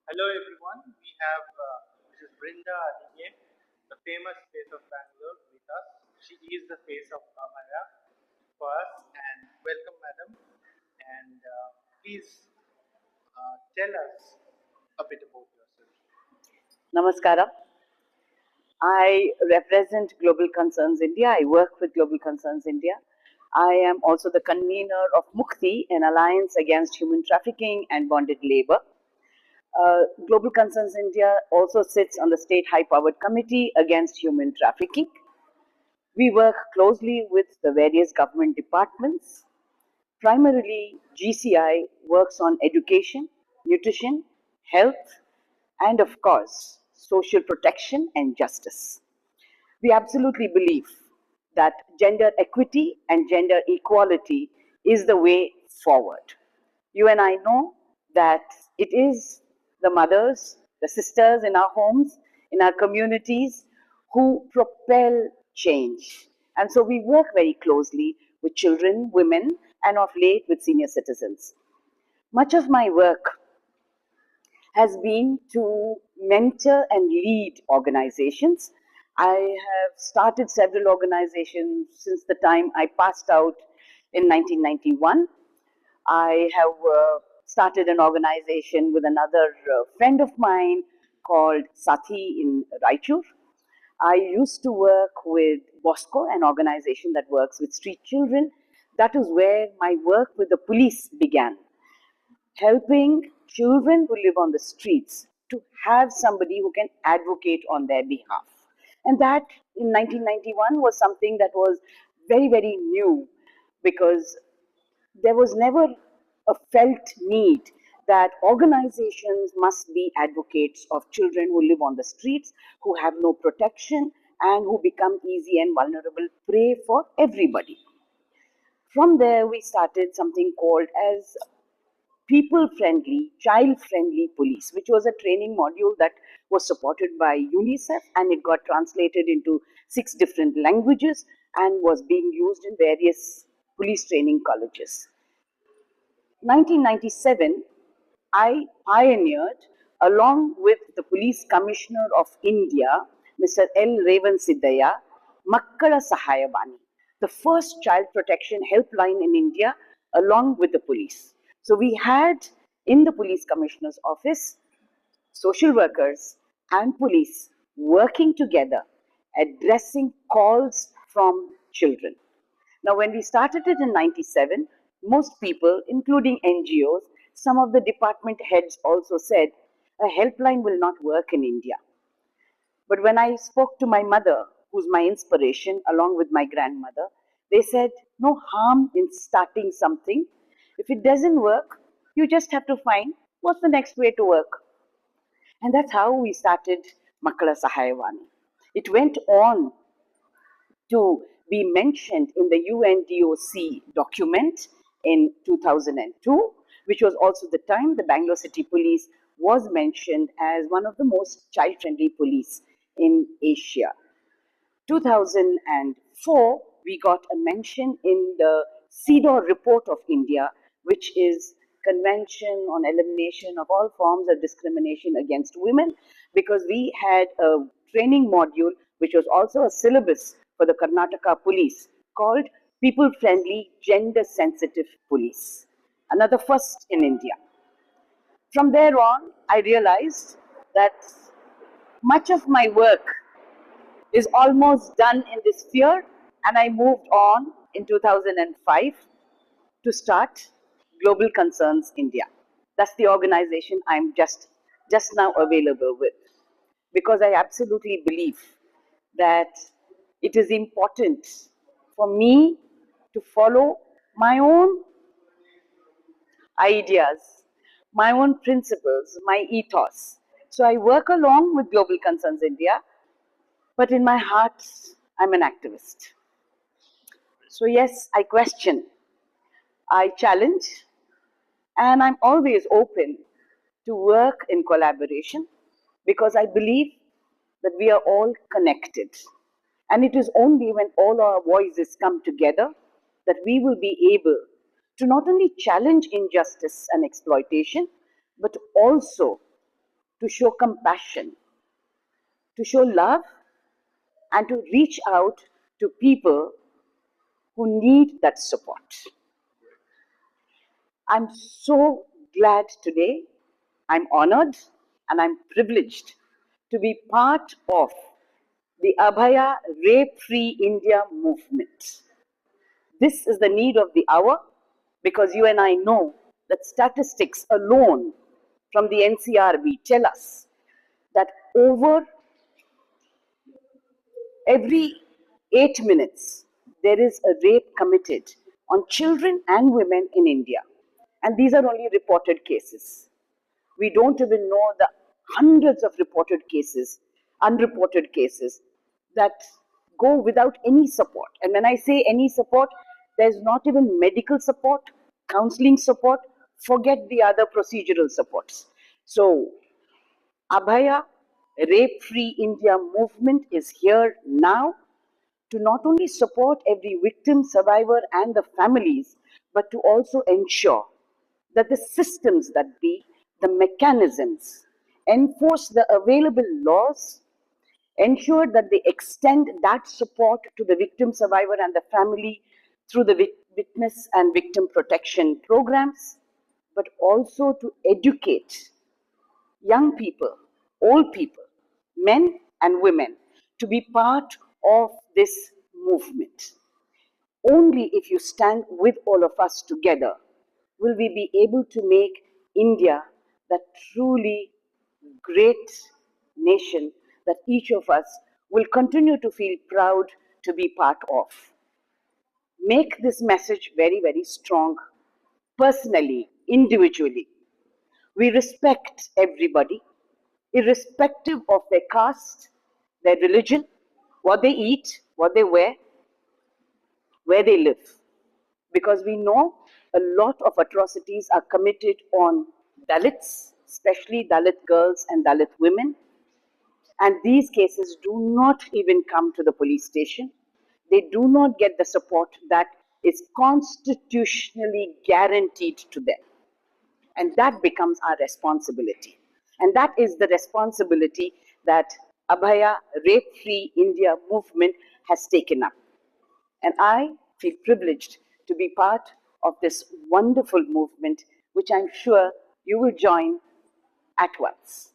Hello everyone, we have Mrs. Brinda Adige, the famous face of Bangalore with us. She is the face of Amaya for us and welcome madam and please tell us a bit about yourself. Namaskaram. I represent Global Concerns India. I work with Global Concerns India. I am also the convener of Mukti, an alliance against human trafficking and bonded labor. Global Concerns India also sits on the State High Powered Committee against human trafficking. We work closely with the various government departments. Primarily, GCI works on education, nutrition, health, and of course, social protection and justice. We absolutely believe that gender equity and gender equality is the way forward. You and I know that it is the mothers, the sisters in our homes, in our communities who propel change. And so we work very closely with children, women, and of late with senior citizens. Much of my work has been to mentor and lead organizations. I have started several organizations since the time I passed out in 1991. I have started an organization with another friend of mine called Sati in Raichur. I used to work with Bosco, an organization that works with street children. That is where my work with the police began, helping children who live on the streets to have somebody who can advocate on their behalf. And that in 1991 was something that was very, very new because there was never a felt need that organizations must be advocates of children who live on the streets, who have no protection, and who become easy and vulnerable prey for everybody. From there, we started something called as people friendly, child friendly police, which was a training module that was supported by UNICEF and it got translated into 6 different languages and was being used in various police training colleges. 1997, I pioneered, along with the Police Commissioner of India, Mr. L. Revan Siddaya, Makkala Sahayavani, the first child protection helpline in India, along with the police. So we had in the Police Commissioner's office social workers and police working together, addressing calls from children. Now, when we started it in 97, most people, including NGOs, some of the department heads also said, a helpline will not work in India. But when I spoke to my mother, who's my inspiration, along with my grandmother, they said, no harm in starting something. If it doesn't work, you just have to find what's the next way to work. And that's how we started Makkala Sahayavani. It went on to be mentioned in the UNDOC document in 2002, which was also the time the Bangalore City Police was mentioned as one of the most child-friendly police in Asia. 2004, we got a mention in the CEDAW report of India, which is Convention on Elimination of All Forms of Discrimination Against Women, because we had a training module, which was also a syllabus for the Karnataka police, called People Friendly Gender Sensitive Police, another first in India. From there on, I realized that much of my work is almost done in this sphere, and I moved on in 2005 to start Global Concerns India. That's the organization I'm just now available with, because I absolutely believe that it is important for me to follow my own ideas, my own principles, my ethos. So I work along with Global Concerns India, but in my heart, I'm an activist. So, yes, I question, I challenge, and I'm always open to work in collaboration because I believe that we are all connected. And it is only when all our voices come together that we will be able to not only challenge injustice and exploitation, but also to show compassion, to show love, and to reach out to people who need that support. I'm so glad today, I'm honored and I'm privileged to be part of the Abhaya Rape Free India movement. This is the need of the hour because you and I know that statistics alone from the NCRB tell us that over every 8 minutes there is a rape committed on children and women in India. And these are only reported cases. We don't even know the hundreds of reported cases, unreported cases that go without any support. And when I say any support, there's not even medical support, counseling support, forget the other procedural supports. So, Abhaya Rape Free India movement is here now to not only support every victim, survivor, and the families, but to also ensure that the systems that be, the mechanisms, enforce the available laws, ensure that they extend that support to the victim, survivor, and the family through the witness and victim protection programs, but also to educate young people, old people, men and women to be part of this movement. Only if you stand with all of us together will we be able to make India that truly great nation that each of us will continue to feel proud to be part of. Make this message very, very strong, personally, individually. We respect everybody, irrespective of their caste, their religion, what they eat, what they wear, where they live. Because we know a lot of atrocities are committed on Dalits, especially Dalit girls and Dalit women. And these cases do not even come to the police station. They do not get the support that is constitutionally guaranteed to them. And that becomes our responsibility. And that is the responsibility that Abhaya Rape Free India movement has taken up. And I feel privileged to be part of this wonderful movement, which I'm sure you will join at once.